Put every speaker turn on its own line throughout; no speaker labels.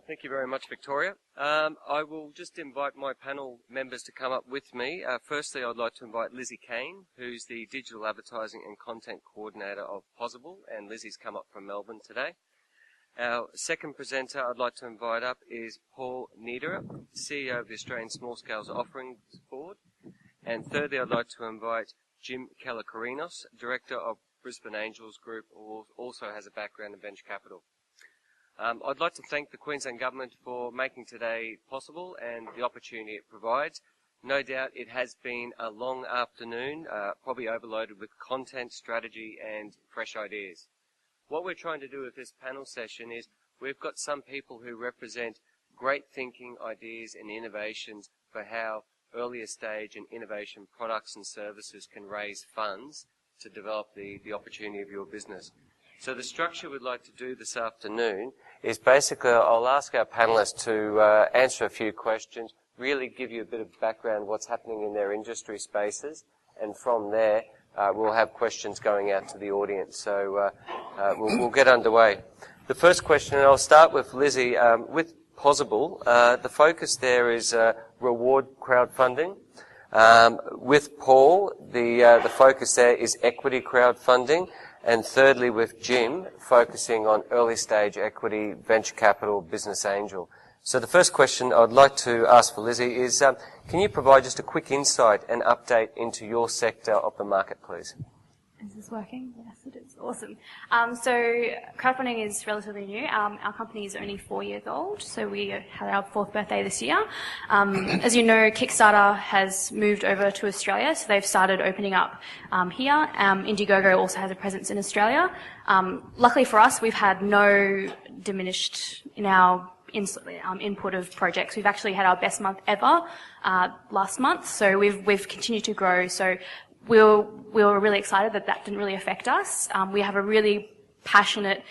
Thank you very much, Victoria. I will just invite my panel members to come up with me. Firstly, I'd like to invite Lisy Kane, who's the Digital Advertising and Content Coordinator of Pozible, and Lisy's come up from Melbourne today. Our second presenter I'd like to invite up is Paul Niederer, CEO of the Australian Small Scales Offerings Board. And thirdly, I'd like to invite Jim Kalokerinos, Director of Brisbane Angels Group, who also has a background in venture capital. I'd like to thank the Queensland Government for making today possible and the opportunity it provides. No doubt it has been a long afternoon, probably overloaded with content, strategy and fresh ideas. What we're trying to do with this panel session is we've got some people who represent great thinking, ideas and innovations for how earlier stage and innovation products and services can raise funds to develop the opportunity of your business. So the structure we'd like to do this afternoon is basically I'll ask our panelists to answer a few questions, really give you a bit of background what's happening in their industry spaces, and from there we'll have questions going out to the audience. So we'll get underway. The first question, and I'll start with Lisy, with Pozible, the focus there is reward crowdfunding. With Paul, the focus there is equity crowdfunding. And thirdly, with Jim, focusing on early stage equity, venture capital, business angel. So the first question I'd like to ask for Lisy is, can you provide just a quick insight and update into your sector of the market, please?
Is this working? Yes, it is. Awesome. So crowdfunding is relatively new. Our company is only 4 years old, so we had our 4th birthday this year. As you know, Kickstarter has moved over to Australia, so they've started opening up here. Indiegogo also has a presence in Australia. Luckily for us, we've had no diminished in our input of projects. We've actually had our best month ever last month, so we've continued to grow. So we were really excited that didn't really affect us. We have a really passionate,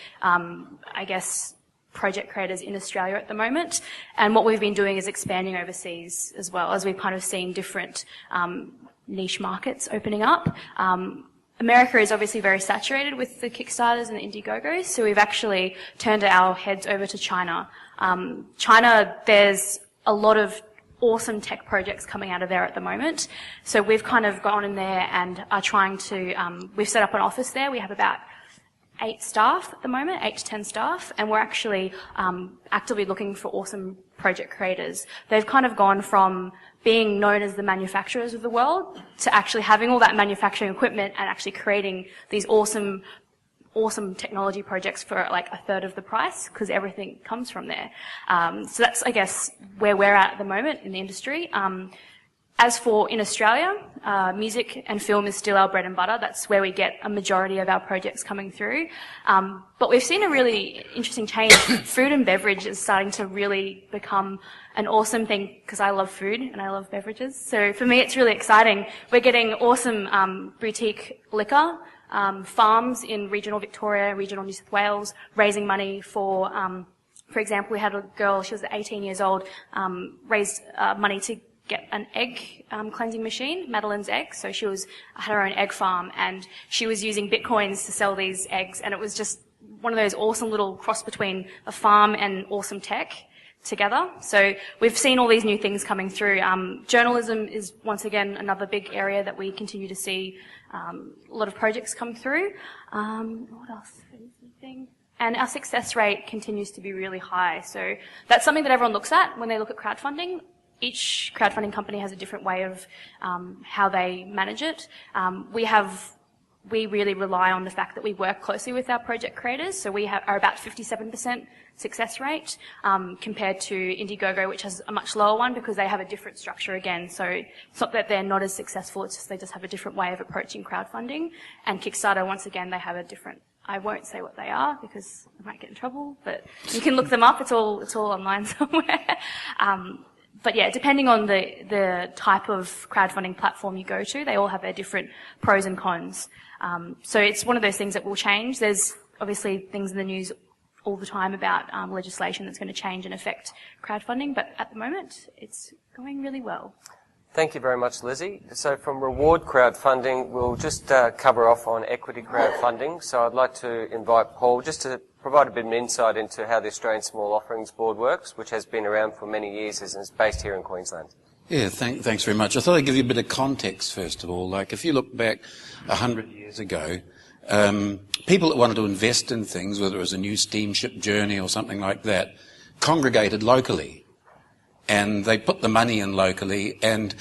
project creators in Australia at the moment. And what we've been doing is expanding overseas as well, as we've kind of seen different niche markets opening up. America is obviously very saturated with the Kickstarters and the Indiegogos, so we've actually turned our heads over to China. China, there's a lot of awesome tech projects coming out of there at the moment. So we've kind of gone in there and are trying to, we've set up an office there. We have about 8 staff at the moment, 8 to 10 staff, and we're actually actively looking for awesome project creators. They've kind of gone from being known as the manufacturers of the world to actually having all that manufacturing equipment and actually creating these awesome technology projects for like a third of the price, because everything comes from there. So that's, I guess, where we're at the moment in the industry. As for in Australia, music and film is still our bread and butter. That's where we get a majority of our projects coming through. But we've seen a really interesting change. Food and beverage is starting to really become an awesome thing, because I love food and I love beverages. So for me, it's really exciting. We're getting awesome boutique liquor, farms in regional Victoria, regional New South Wales, raising money for example, we had a girl, she was 18 years old, raised money to get an egg cleansing machine, Madeline's Egg. So she had her own egg farm, and she was using bitcoins to sell these eggs, and it was just one of those awesome little cross between a farm and awesome tech together. So we've seen all these new things coming through. Journalism is once again another big area that we continue to see a lot of projects come through. What else is the thing? And our success rate continues to be really high. So that's something that everyone looks at when they look at crowdfunding. Each crowdfunding company has a different way of how they manage it. We really rely on the fact that we work closely with our project creators. So we are about 57% success rate compared to Indiegogo, which has a much lower one because they have a different structure again. So it's not that they're not as successful, it's just they just have a different way of approaching crowdfunding. And Kickstarter, once again, they have a different, I won't say what they are because I might get in trouble, but you can look them up. It's all online somewhere. But yeah, depending on the type of crowdfunding platform you go to, they all have their different pros and cons. So it's one of those things that will change. There's obviously things in the news all the time about legislation that's going to change and affect crowdfunding, but at the moment, it's going really well.
Thank you very much, Lisy. So from reward crowdfunding, we'll just cover off on equity crowdfunding. So I'd like to invite Paul just to provide a bit of insight into how the Australian Small Offerings Board works, which has been around for many years and is based here in Queensland.
Yeah, thanks very much. I thought I'd give you a bit of context, first of all. Like, if you look back 100 years ago, people that wanted to invest in things, whether it was a new steamship journey or something like that, congregated locally. And they put the money in locally, and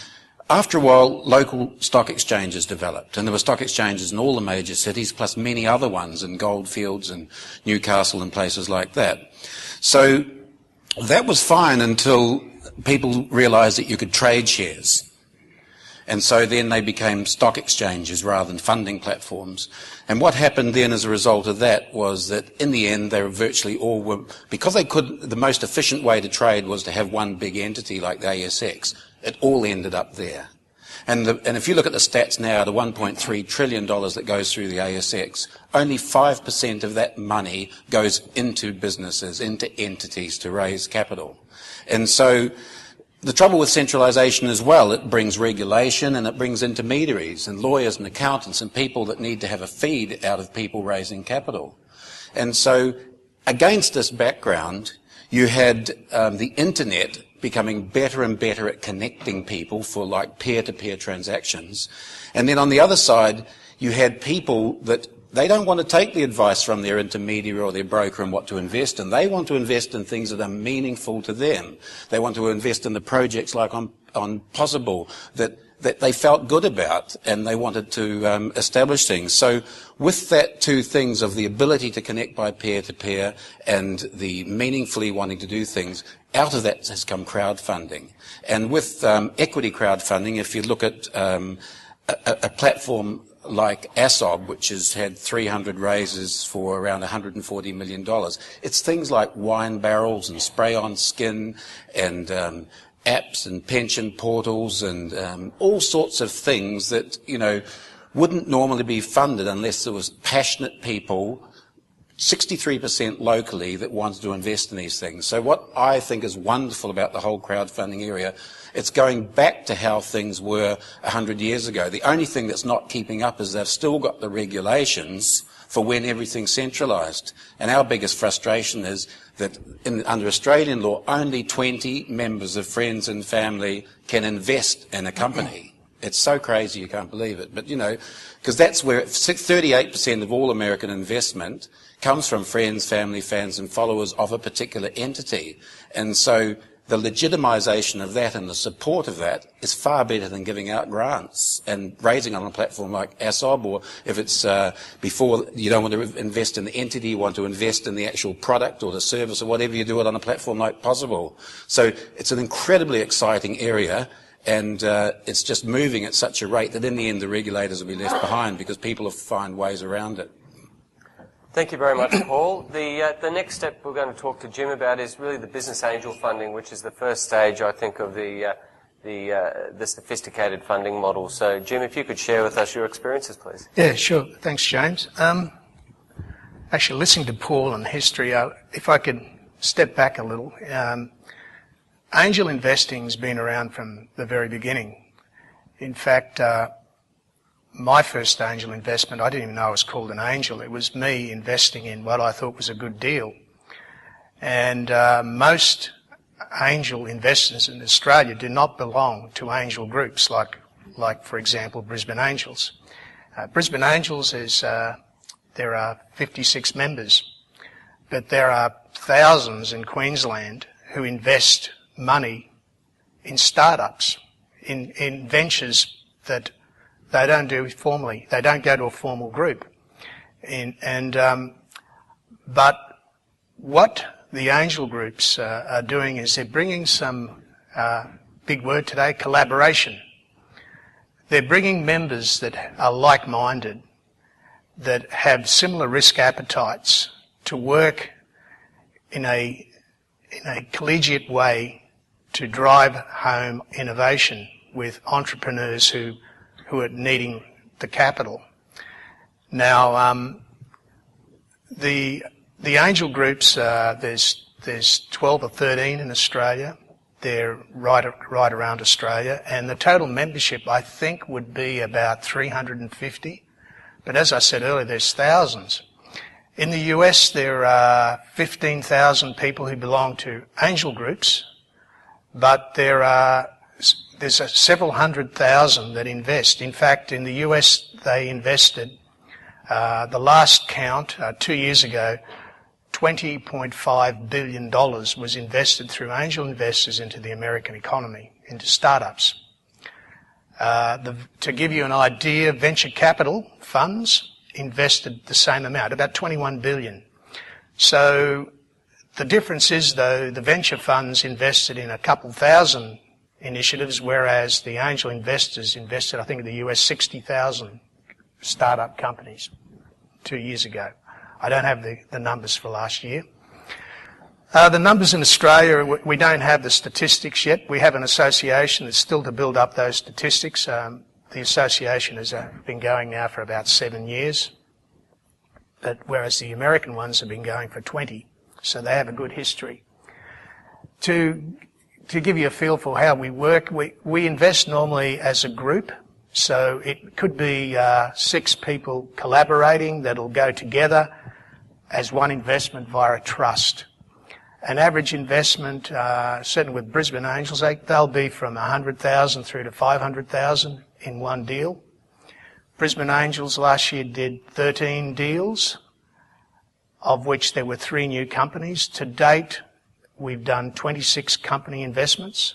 after a while, local stock exchanges developed, and there were stock exchanges in all the major cities, plus many other ones in Goldfields and Newcastle and places like that. So that was fine until people realised that you could trade shares. And so then they became stock exchanges rather than funding platforms. And what happened then as a result of that was that in the end they were virtually all were, because they could, the most efficient way to trade was to have one big entity like the ASX. It all ended up there. And if you look at the stats now, the $1.3 trillion that goes through the ASX, only 5% of that money goes into businesses, into entities to raise capital. And so the trouble with centralisation as well, it brings regulation and it brings intermediaries and lawyers and accountants and people that need to have a feed out of people raising capital. And so against this background, you had the internet becoming better and better at connecting people for like peer-to-peer transactions. And then on the other side, you had people that they don't want to take the advice from their intermediary or their broker on what to invest in. They want to invest in things that are meaningful to them. They want to invest in the projects like on Pozible that they felt good about, and they wanted to establish things. So with that two things of the ability to connect by peer-to-peer and the meaningfully wanting to do things, out of that has come crowdfunding. And with equity crowdfunding, if you look at a platform like ASOB, which has had 300 raises for around $140 million, it's things like wine barrels and spray-on skin and apps and pension portals and all sorts of things that, you know, wouldn't normally be funded unless there was passionate people, 63% locally, that wanted to invest in these things. So what I think is wonderful about the whole crowdfunding area, it's going back to how things were 100 years ago. The only thing that's not keeping up is they've still got the regulations for when everything's centralised. And our biggest frustration is that under Australian law, only 20 members of friends and family can invest in a company. It's so crazy you can't believe it. But, you know, because that's where 38% of all American investment comes from friends, family, fans and followers of a particular entity. And so the legitimisation of that and the support of that is far better than giving out grants and raising on a platform like ASOB, or if it's before you don't want to invest in the entity, you want to invest in the actual product or the service or whatever, you do it on a platform like Pozible. So it's an incredibly exciting area, and it's just moving at such a rate that in the end the regulators will be left behind because people will find ways around it.
Thank you very much, Paul. The next step we're going to talk to Jim about is really the business angel funding, which is the first stage, I think, of the sophisticated funding model. So, Jim, if you could share with us your experiences, please.
Yeah, sure. Thanks, James. Actually, listening to Paul and history, if I could step back a little, angel investing's been around from the very beginning. In fact, my first angel investment, I didn't even know it was called an angel. It was me investing in what I thought was a good deal. And most angel investors in Australia do not belong to angel groups like for example, Brisbane Angels. Brisbane Angels is, there are 56 members, but there are thousands in Queensland who invest money in startups, in ventures that they don't do formally. They don't go to a formal group. But what the angel groups are doing is they're bringing some, big word today, collaboration. They're bringing members that are like-minded, that have similar risk appetites to work in a collegiate way to drive home innovation with entrepreneurs who are needing the capital. Now, the angel groups, there's 12 or 13 in Australia. They're right around Australia, and the total membership, I think, would be about 350. But as I said earlier, there's thousands. In the US, there are 15,000 people who belong to angel groups, but there's several 100,000 that invest. In fact, in the US, they invested, the last count 2 years ago, $20.5 billion was invested through angel investors into the American economy, into startups. To give you an idea, venture capital funds invested the same amount, about 21 billion. So the difference is, though, the venture funds invested in a couple thousand initiatives, whereas the angel investors invested, I think, in the US, 60,000 startup companies 2 years ago. I don't have the numbers for last year. The numbers in Australia, we don't have the statistics yet. We have an association that's still to build up those statistics. The association has been going now for about 7 years, but whereas the American ones have been going for 20, so they have a good history. To give you a feel for how we work, we invest normally as a group, so it could be 6 people collaborating that'll go together as one investment via a trust. An average investment, certainly with Brisbane Angels, they'll be from 100,000 through to 500,000 in one deal. Brisbane Angels last year did 13 deals, of which there were 3 new companies. To date, we've done 26 company investments,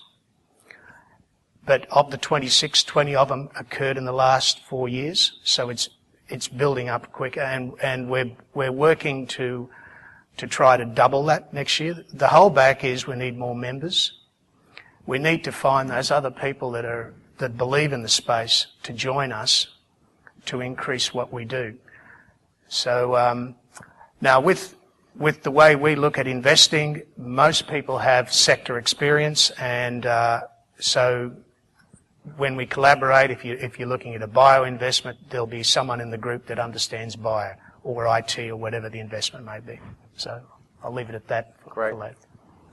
but of the 26, 20 of them occurred in the last 4 years, so it's building up quicker, and we're working to try to double that next year. The holdback is we need more members. We need to find those other people that believe in the space to join us to increase what we do. So now with the way we look at investing, most people have sector experience, and so when we collaborate, if you're looking at a bio investment, there'll be someone in the group that understands bio or IT or whatever the investment may be. So I'll leave it at that.
Great.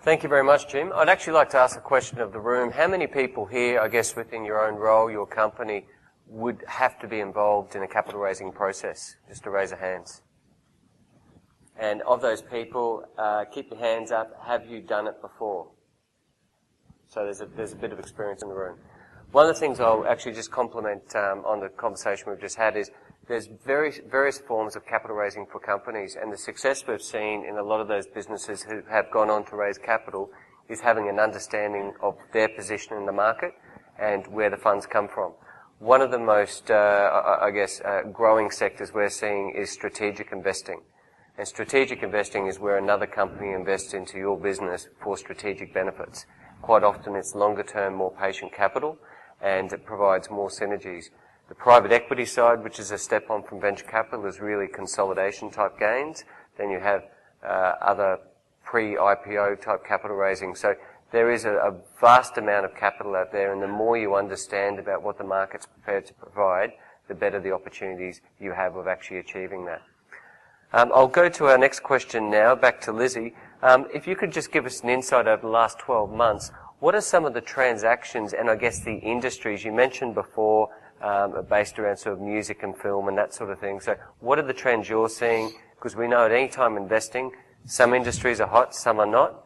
Thank you very much, Jim. I'd actually like to ask a question of the room. How many people here, I guess within your own role, your company, would have to be involved in a capital raising process? Just to raise your hands. And of those people, keep your hands up. Have you done it before? So there's a bit of experience in the room. One of the things I'll actually just compliment on the conversation we've just had is there's various forms of capital raising for companies, and the success we've seen in a lot of those businesses who have gone on to raise capital is having an understanding of their position in the market and where the funds come from. One of the most, growing sectors we're seeing is strategic investing. And strategic investing is where another company invests into your business for strategic benefits. Quite often it's longer term, more patient capital, and it provides more synergies. The private equity side, which is a step on from venture capital, is really consolidation type gains. Then you have other pre-IPO type capital raising. So there is a vast amount of capital out there, and the more you understand about what the market's prepared to provide, the better the opportunities you have of actually achieving that. I'll go to our next question now, back to Lisy. If you could just give us an insight over the last 12 months, what are some of the transactions and I guess the industries you mentioned before, based around sort of music and film and that sort of thing? So what are the trends you're seeing? Because we know at any time investing, some industries are hot, some are not.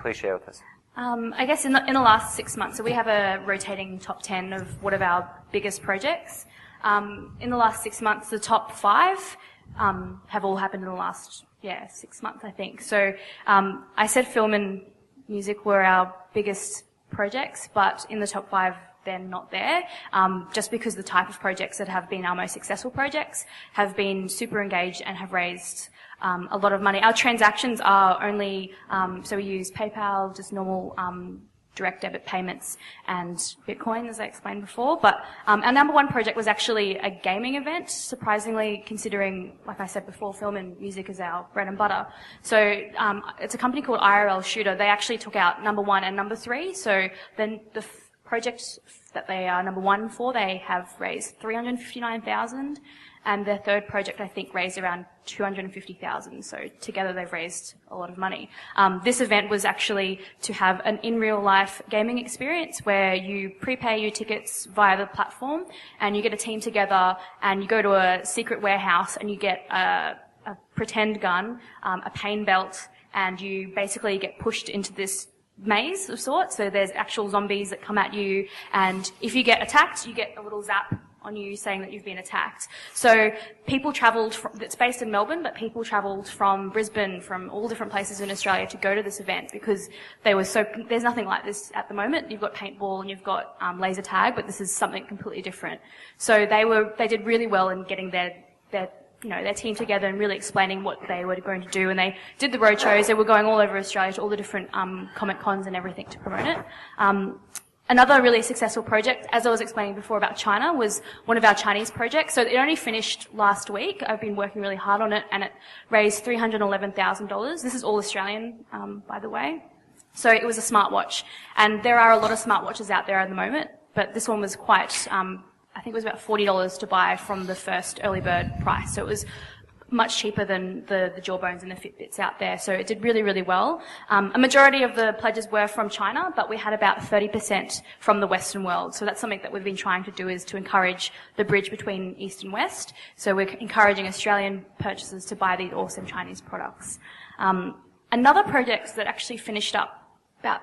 Please share with us.
I guess in the last 6 months, so we have a rotating top 10 of what are our biggest projects. In the last 6 months, the top 5 have all happened in the last 6 months, I think. So I said film and music were our biggest projects, but in the top 5 they're not there, just because the type of projects that have been our most successful projects have been super engaged and have raised a lot of money. Our transactions are only, so we use PayPal, just normal direct debit payments, and Bitcoin, as I explained before. But our number 1 project was actually a gaming event, surprisingly, considering, like I said before, film and music is our bread and butter. So it's a company called IRL Shooter. They actually took out number 1 and number 3. So then the projects that they are number 1 for, they have raised $359,000, and their third project, I think, raised around $250,000. So together they've raised a lot of money. This event was actually to have an in real life gaming experience where you prepay your tickets via the platform, and you get a team together, and you go to a secret warehouse, and you get a a pretend gun, a pain belt, and you basically get pushed into this maze of sorts. So there's actual zombies that come at you, and if you get attacked, you get a little zap on you saying that you've been attacked. So people travelled, it's based in Melbourne, but people travelled from Brisbane, from all different places in Australia to go to this event because there's nothing like this at the moment. You've got paintball and you've got laser tag, but this is something completely different. So they did really well in getting their team together and really explaining what they were going to do. And they did the road shows. They were going all over Australia to all the different Comic Cons and everything to promote it. Another really successful project, as I was explaining before about China, was one of our Chinese projects. So it only finished last week. I've been working really hard on it, and it raised $311,000. This is all Australian, by the way. So it was a smartwatch. And there are a lot of smartwatches out there at the moment, but this one was quite, I think it was about $40 to buy from the first early bird price. So it was much cheaper than the Jawbones and the Fitbits out there. So it did really, really well. A majority of the pledges were from China, but we had about 30% from the Western world. So that's something that we've been trying to do, is to encourage the bridge between East and West. So we're encouraging Australian purchasers to buy these awesome Chinese products. Another project that actually finished up about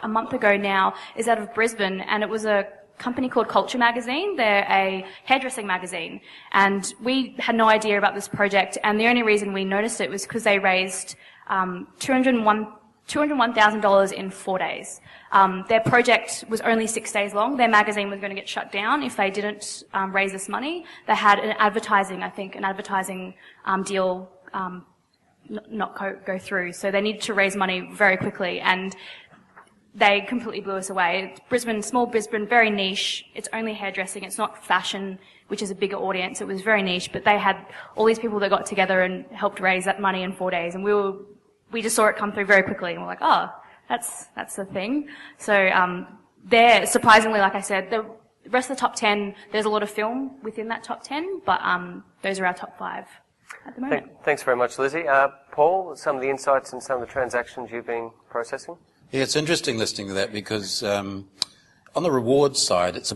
a month ago now is out of Brisbane, and it was a company called Culture Magazine. They're a hairdressing magazine, and we had no idea about this project, and the only reason we noticed it was because they raised $201,000 in 4 days. Their project was only 6 days long. Their magazine was going to get shut down if they didn't raise this money. They had an advertising deal not go through, so they needed to raise money very quickly, and they completely blew us away. Brisbane, small Brisbane, very niche. It's only hairdressing. It's not fashion, which is a bigger audience. It was very niche, but they had all these people that got together and helped raise that money in 4 days, and we just saw it come through very quickly, and we're like, oh, that's the thing. So they're surprisingly, like I said, the rest of the top 10, there's a lot of film within that top 10, but those are our top 5 at the moment.
Thanks very much, Lisy. Paul, some of the insights and some of the transactions you've been processing?
Yeah, it's interesting listening to that because on the reward side, it's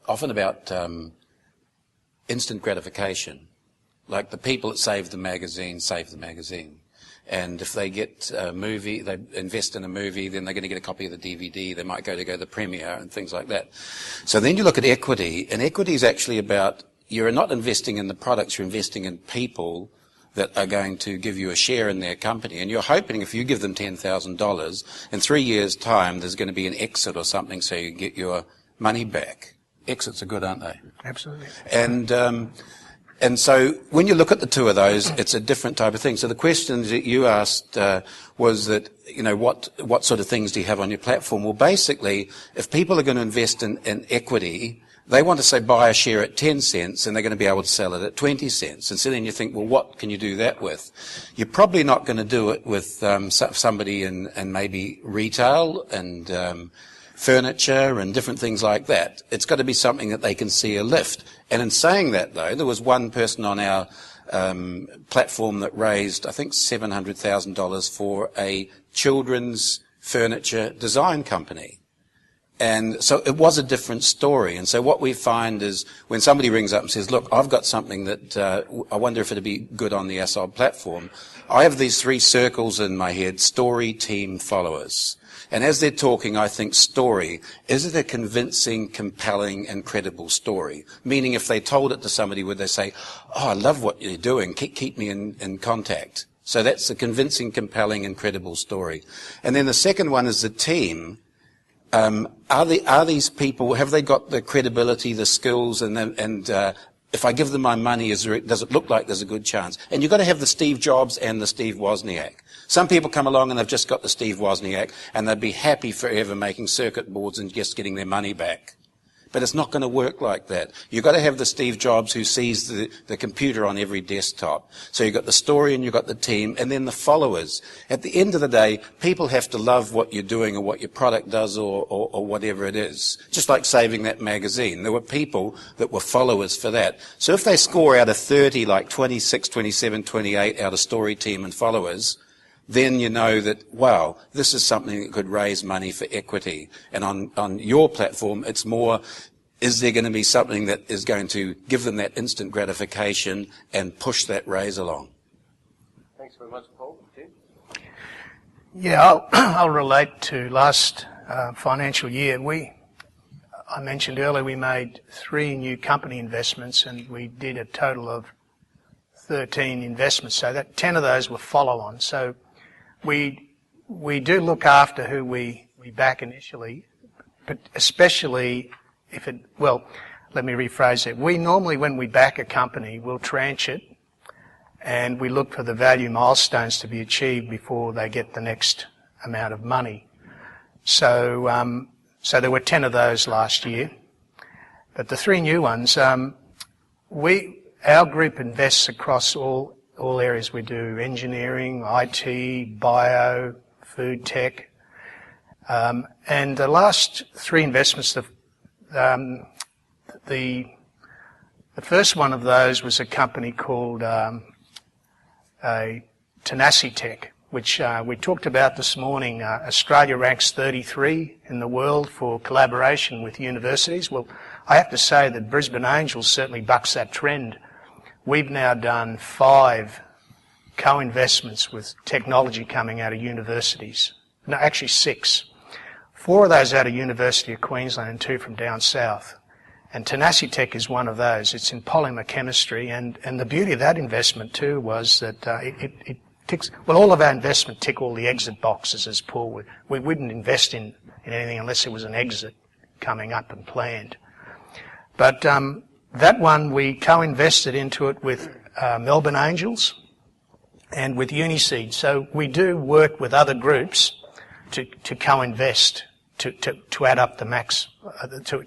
often about instant gratification. Like the people that save the magazine. And if they get a movie, they invest in a movie, then they're going to get a copy of the DVD. They might go to the premiere and things like that. So then you look at equity, and equity is actually about, you're not investing in the products, you're investing in people that are going to give you a share in their company. And you're hoping if you give them $10,000, in 3 years' time there's going to be an exit or something so you get your money back. Exits are good, aren't they?
Absolutely.
And so when you look at the two of those, it's a different type of thing. So the question that you asked was that, what sort of things do you have on your platform? Well, basically, if people are going to invest in equity, they want to say buy a share at 10 cents and they're going to be able to sell it at 20 cents. And so then you think, well, what can you do that with? You're probably not going to do it with somebody in maybe retail and furniture and different things like that. It's got to be something that they can see a lift. And in saying that, though, there was one person on our platform that raised, I think, $700,000 for a children's furniture design company. And so it was a different story. And so what we find is when somebody rings up and says, look, I've got something that I wonder if it'd be good on the ASOB platform. I have these 3 circles in my head: story, team, followers. And as they're talking, I think story. Is it a convincing, compelling, and credible story? Meaning if they told it to somebody, would they say, oh, I love what you're doing, keep me in contact. So that's a convincing, compelling, and credible story. And then the second one is the team. Are these people, have they got the credibility, the skills, and if I give them my money, does it look like there's a good chance? And you've got to have the Steve Jobs and the Steve Wozniak. Some people come along and they've just got the Steve Wozniak and they'd be happy forever making circuit boards and just getting their money back. But it's not going to work like that. You've got to have the Steve Jobs who sees the computer on every desktop. So you've got the story and you've got the team and then the followers. At the end of the day, people have to love what you're doing or what your product does or whatever it is. Just like saving that magazine. There were people that were followers for that. So if they score out of 30, like 26, 27, 28 out of story, team and followers, then you know that, wow, this is something that could raise money for equity. And on your platform, it's more, is there going to be something that is going to give them that instant gratification and push that raise along?
Thanks very much, Paul. Jim?
Yeah, I'll relate to last financial year. I mentioned earlier we made 3 new company investments and we did a total of 13 investments. So that 10 of those were follow-on. So we do look after who we back initially, but especially if it, well, let me rephrase it. We normally, when we back a company, we'll tranche it and we look for the value milestones to be achieved before they get the next amount of money. So, so there were 10 of those last year. But the 3 new ones, our group invests across all areas we do: engineering, IT, bio, food tech. And the last 3 investments, the first one of those was a company called Tenacitech, which we talked about this morning. Australia ranks 33 in the world for collaboration with universities. Well, I have to say that Brisbane Angels certainly bucks that trend. We've now done 5 co-investments with technology coming out of universities. No, actually 6. 4 of those out of University of Queensland and 2 from down south. And Tenacitech is one of those. It's in polymer chemistry, and the beauty of that investment too was that it ticks, well, all of our investment tick all the exit boxes, as Paul would. We wouldn't invest in anything unless there was an exit coming up and planned. But that one, we co-invested into it with Melbourne Angels and with Uniseed. So we do work with other groups to co-invest, to add up the max,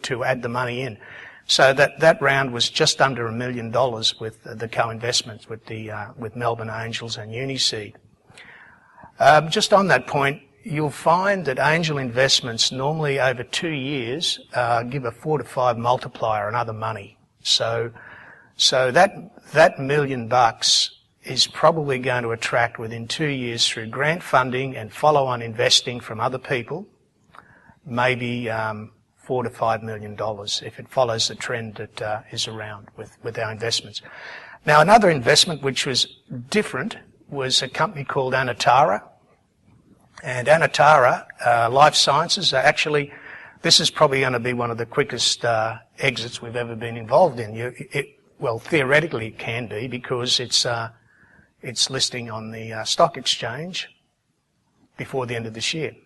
to add the money in. So that round was just under $1 million with the co-investments with Melbourne Angels and Uniseed. Just on that point, you'll find that angel investments normally over 2 years give a 4 to 5 multiplier on other money. So that $1 million is probably going to attract within 2 years through grant funding and follow-on investing from other people, maybe $4 to $5 million if it follows the trend that is around with our investments. Now, another investment which was different was a company called Anatara. And Anatara Life Sciences, actually, this is probably going to be one of the quickest exits we've ever been involved in. Well, theoretically it can be because it's listing on the stock exchange before the end of this year.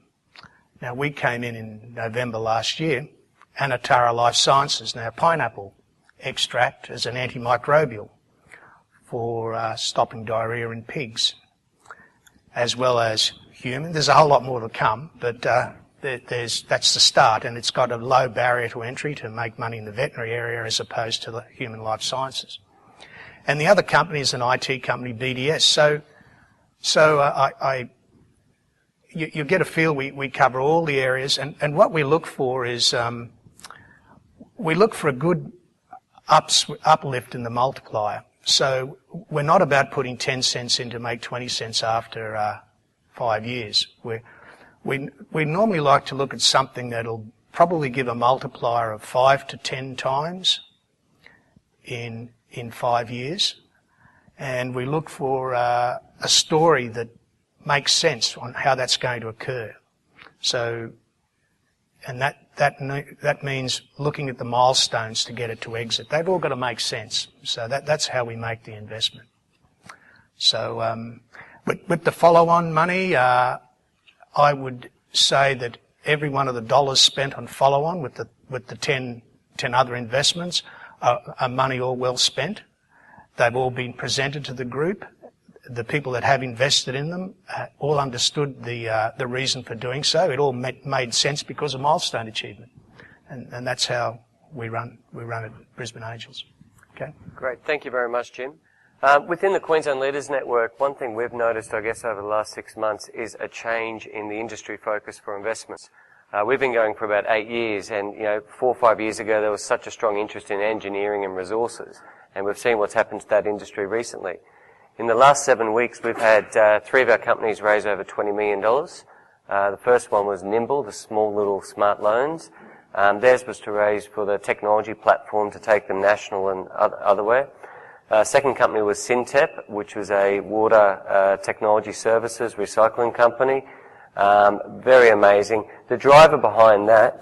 Now, we came in November last year. Anatara Life Sciences, now pineapple extract as an antimicrobial for stopping diarrhea in pigs, as well as human. There's a whole lot more to come, but that's the start, and it's got a low barrier to entry to make money in the veterinary area as opposed to the human life sciences. And the other company is an IT company, BDS. So you get a feel we cover all the areas, and what we look for is we look for a good uplift in the multiplier. So we're not about putting 10 cents in to make 20 cents after 5 years. We normally like to look at something that'll probably give a multiplier of 5 to 10 times in 5 years, and we look for a story that makes sense on how that's going to occur. So, and that means looking at the milestones to get it to exit. They've all got to make sense. So that's how we make the investment. So with the follow-on money, I would say that every one of the dollars spent on follow-on with the 10 other investments are money all well spent. They've all been presented to the group. The people that have invested in them all understood the reason for doing so. It all made sense because of milestone achievement, and that's how we run at Brisbane Angels. Okay.
Great. Thank you very much, Jim. Within the Queensland Leaders Network, one thing we've noticed, I guess, over the last 6 months is a change in the industry focus for investments. We've been going for about 8 years, and 4 or 5 years ago there was such a strong interest in engineering and resources, and we've seen what's happened to that industry recently. In the last 7 weeks, we've had 3 of our companies raise over $20 million. The first one was Nimble, the small little smart loans. Theirs was to raise for the technology platform to take them national and other way. Second company was Syntep, which was a water technology services recycling company. Very amazing. The driver behind that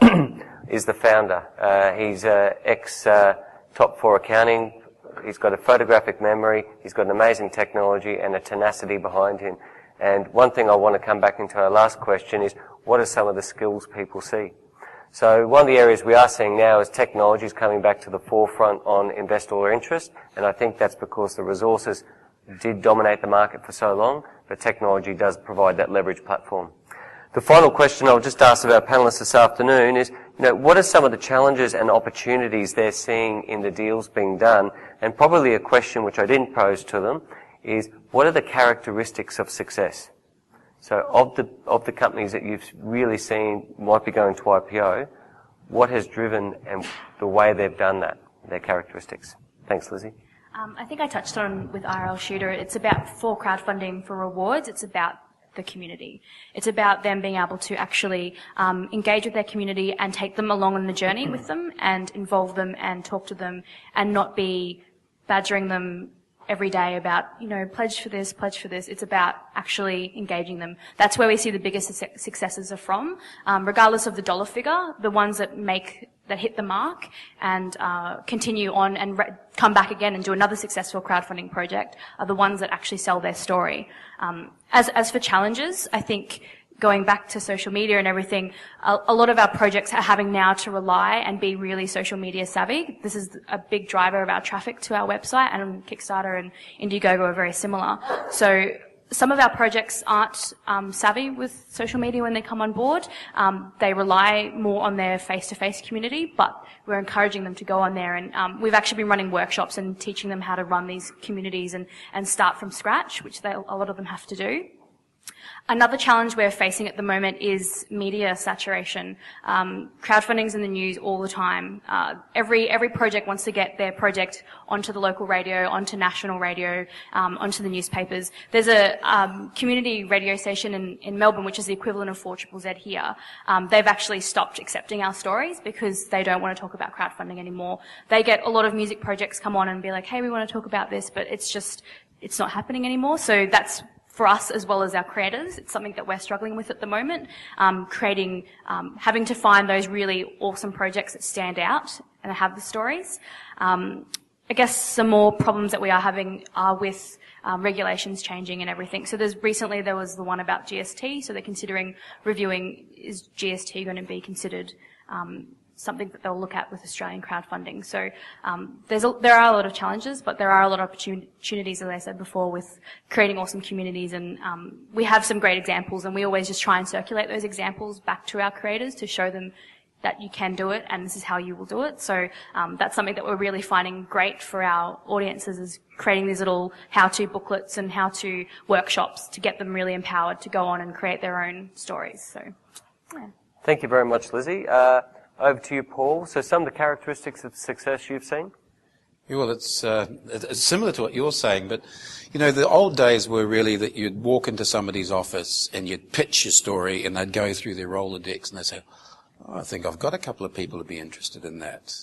is the founder. He's ex-top 4 accounting. He's got a photographic memory. He's got an amazing technology and a tenacity behind him. And one thing I want to come back into our last question is, what are some of the skills people see? So one of the areas we are seeing now is technology is coming back to the forefront on investor interest, and I think that's because the resources did dominate the market for so long, but technology does provide that leverage platform. The final question I'll just ask of our panelists this afternoon is, what are some of the challenges and opportunities they're seeing in the deals being done? And probably a question which I didn't pose to them is, what are the characteristics of success? So of the companies that you've really seen might be going to IPO, what has driven and the way they've done that, their characteristics? Thanks, Lisy.
I think I touched on with RL Shooter, it's about for crowdfunding for rewards, it's about the community. It's about them being able to actually engage with their community and take them along on the journey with them and involve them and talk to them and not be badgering them every day about, pledge for this, pledge for this. It's about actually engaging them. That's where we see the biggest successes are from. Regardless of the dollar figure, the ones that hit the mark and continue on and come back again and do another successful crowdfunding project are the ones that actually sell their story. As for challenges, I think going back to social media and everything, a lot of our projects are having now to rely and be really social media savvy. This is a big driver of our traffic to our website, and Kickstarter and Indiegogo are very similar. So some of our projects aren't savvy with social media when they come on board. They rely more on their face-to-face community, but we're encouraging them to go on there. And we've actually been running workshops and teaching them how to run these communities and start from scratch, which a lot of them have to do. Another challenge we're facing at the moment is media saturation. Crowdfunding's in the news all the time. Every project wants to get their project onto the local radio, onto national radio, onto the newspapers. There's a community radio station in Melbourne, which is the equivalent of 4ZZZ here. They've actually stopped accepting our stories because they don't want to talk about crowdfunding anymore. They get a lot of music projects come on and be like, hey, we want to talk about this, but it's not happening anymore. So that's, for us as well as our creators, it's something that we're struggling with at the moment, having to find those really awesome projects that stand out and have the stories. I guess some more problems that we are having are with regulations changing and everything. So recently there was the one about GST, so they're considering reviewing, is GST going to be considered something that they'll look at with Australian crowdfunding. So there are a lot of challenges, but there are a lot of opportunities, as I said before, with creating awesome communities. And we have some great examples, and we always just try and circulate those examples back to our creators to show them that you can do it and this is how you will do it. So that's something that we're really finding great for our audiences, is creating these little how-to booklets and how-to workshops to get them really empowered to go on and create their own stories. So, yeah. Thank you very much, Lisy. Over to you, Paul. So some of the characteristics of success you've seen?
Yeah, well, it's similar to what you're saying, but, the old days were really that you'd walk into somebody's office and you'd pitch your story and they'd go through their Rolodex and they'd say, I think I've got a couple of people who'd be interested in that.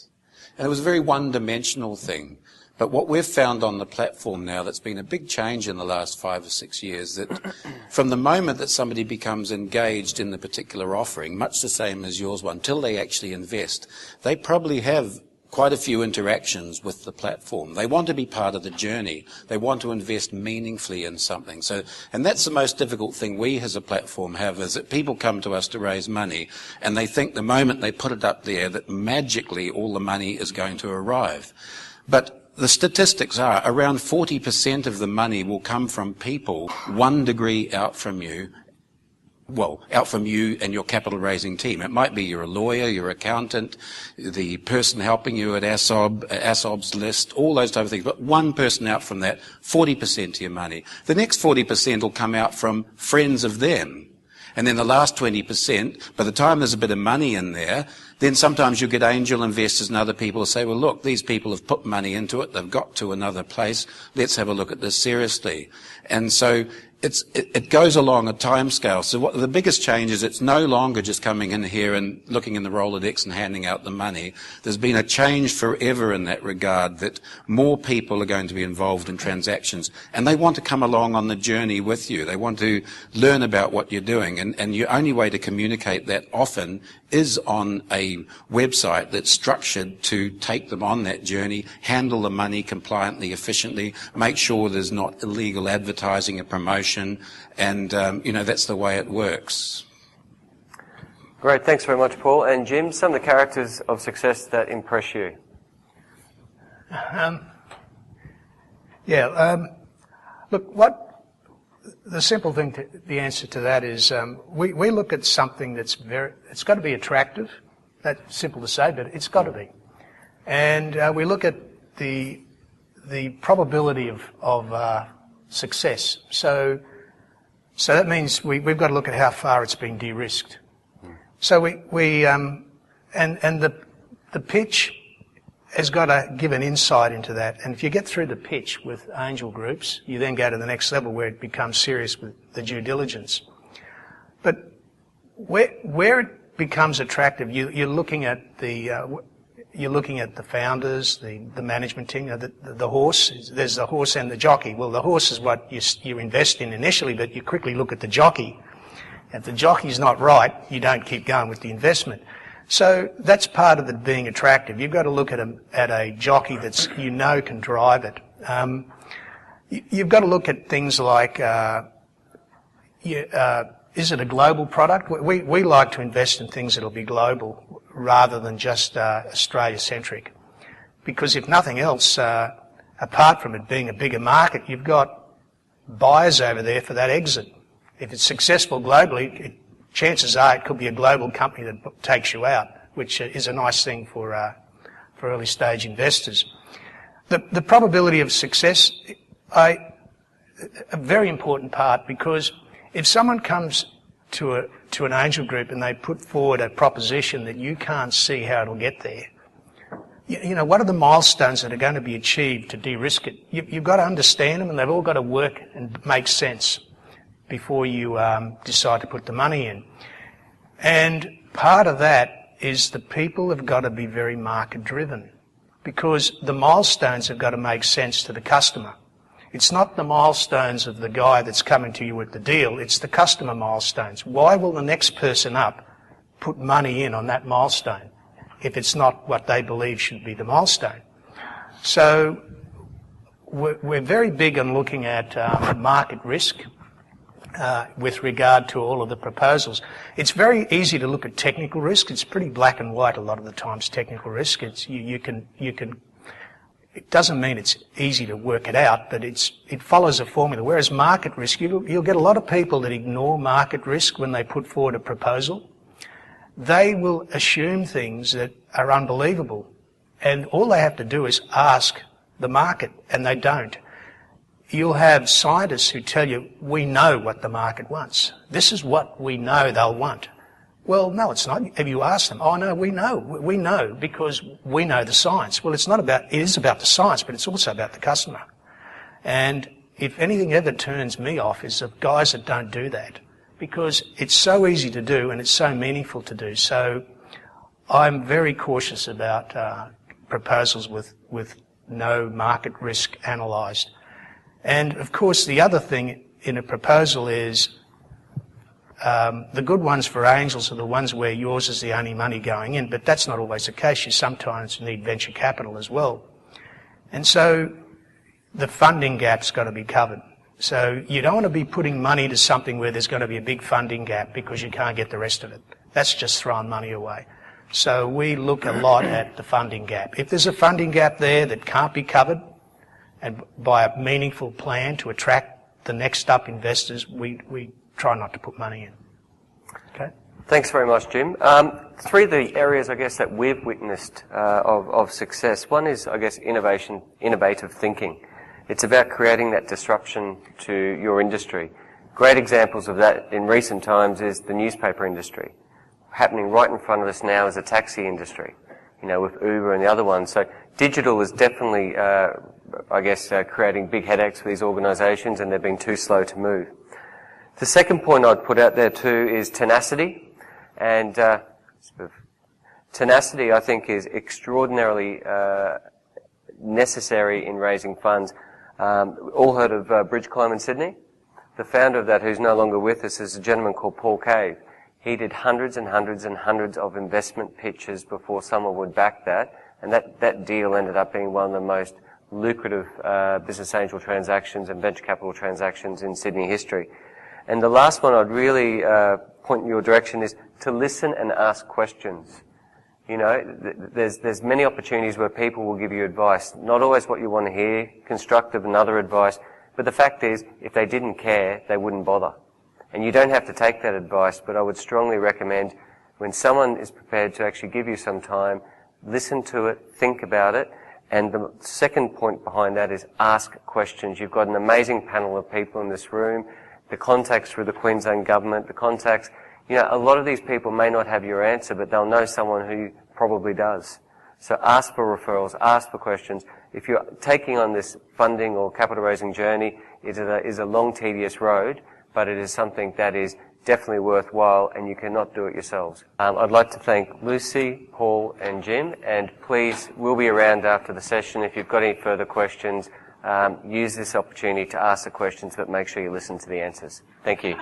And it was a very one-dimensional thing. But what we've found on the platform now, that's been a big change in the last 5 or 6 years, that from the moment that somebody becomes engaged in the particular offering, much the same as yours one, till they actually invest, they probably have quite a few interactions with the platform. They want to be part of the journey. They want to invest meaningfully in something. So, and that's the most difficult thing we as a platform have, is that people come to us to raise money and they think the moment they put it up there that magically all the money is going to arrive. But the statistics are around 40% of the money will come from people 1 degree out from you, out from you and your capital raising team. It might be you're a lawyer, your accountant, the person helping you at ASOB's list, all those type of things. But one person out from that, 40% of your money. The next 40% will come out from friends of them. And then the last 20%, by the time there's a bit of money in there, then sometimes you get angel investors and other people say, well, look, these people have put money into it. They've got to another place. Let's have a look at this seriously. And so it goes along a timescale. So the biggest change is it's no longer just coming in here and looking in the Rolodex and handing out the money. There's been a change forever in that regard, that more people are going to be involved in transactions, and they want to come along on the journey with you. They want to learn about what you're doing, and your only way to communicate that often is on a website that's structured to take them on that journey, handle the money compliantly, efficiently, make sure there's not illegal advertising and promotion, and that's the way it works.
Great, thanks very much, Paul. And Jim, some of the characters of success that impress you?
Look, the simple thing, the answer to that is we look at something that's it's got to be attractive. That's simple to say, but it's got to be. And we look at the probability of success. So that means we've got to look at how far it's been de-risked. So and the pitch has got to give an insight into that. And if you get through the pitch with angel groups, you then go to the next level where it becomes serious with the due diligence. But where it becomes attractive, you're looking at the founders, the management team, the horse. There's the horse and the jockey. Well, the horse is what you invest in initially, but you quickly look at the jockey. If the jockey's not right, you don't keep going with the investment. So that's part of it being attractive. You've got to look at a jockey that's can drive it. You've got to look at things like is it a global product? We like to invest in things that'll be global rather than just Australia-centric. Because if nothing else, apart from it being a bigger market, you've got buyers over there for that exit. If it's successful globally, chances are it could be a global company that takes you out, which is a nice thing for early stage investors. The probability of success, a very important part, because if someone comes to an angel group and they put forward a proposition that you can't see how it'll get there, what are the milestones that are going to be achieved to de-risk it? You've got to understand them, and they've all got to work and make sense before you decide to put the money in. And part of that is the people have got to be very market driven, because the milestones have got to make sense to the customer. It's not the milestones of the guy that's coming to you with the deal, it's the customer milestones. Why will the next person up put money in on that milestone if it's not what they believe should be the milestone? So we're very big on looking at market risk with regard to all of the proposals. It's very easy to look at technical risk. It's pretty black and white a lot of the times, technical risk. It's you can it doesn't mean it's easy to work it out, but it follows a formula. Whereas market risk, you'll get a lot of people that ignore market risk when they put forward a proposal. They will assume things that are unbelievable, and all they have to do is ask the market, and they don't. You'll have scientists who tell you, we know what the market wants. This is what we know they'll want. Well, no, it's not. Have you asked them? Oh, no, we know. We know because we know the science. Well, it is about the science, but it's also about the customer. And if anything ever turns me off is the guys that don't do that, because it's so easy to do and it's so meaningful to do. So I'm very cautious about proposals with no market risk analysed. And, of course, the other thing in a proposal is the good ones for angels are the ones where yours is the only money going in, but that's not always the case. You sometimes need venture capital as well. And so the funding gap's got to be covered. So you don't want to be putting money to something where there's going to be a big funding gap because you can't get the rest of it. That's just throwing money away. So we look a lot at the funding gap. If there's a funding gap there that can't be covered, and by a meaningful plan to attract the next up investors, we try not to put money in. Okay?
Thanks very much, Jim. Three of the areas, I guess, that we've witnessed of success. One is, I guess, innovative thinking. It's about creating that disruption to your industry. Great examples of that in recent times is the newspaper industry. Happening right in front of us now is the taxi industry, with Uber and the other ones. So digital is definitely, creating big headaches for these organisations, and they've been too slow to move. The second point I'd put out there too is tenacity. And tenacity, I think, is extraordinarily necessary in raising funds. All heard of Bridge Climb in Sydney? The founder of that, who's no longer with us, is a gentleman called Paul Cave. He did hundreds and hundreds and hundreds of investment pitches before someone would back that, and that deal ended up being one of the most lucrative business angel transactions and venture capital transactions in Sydney history. And the last one I'd really point in your direction is to listen and ask questions. You know, there's many opportunities where people will give you advice, not always what you want to hear, constructive and other advice, but the fact is, if they didn't care, they wouldn't bother. And you don't have to take that advice, but I would strongly recommend when someone is prepared to actually give you some time, listen to it, think about it, and the second point behind that is ask questions. You've got an amazing panel of people in this room, the contacts through the Queensland government, the contacts, you know, a lot of these people may not have your answer, but they'll know someone who probably does. So ask for referrals, ask for questions. If you're taking on this funding or capital raising journey, it is a long, tedious road, but it is something that is definitely worthwhile, and you cannot do it yourselves. I'd like to thank Lucy, Paul and Jim, and please, we'll be around after the session. If you've got any further questions, use this opportunity to ask the questions, but make sure you listen to the answers. Thank you.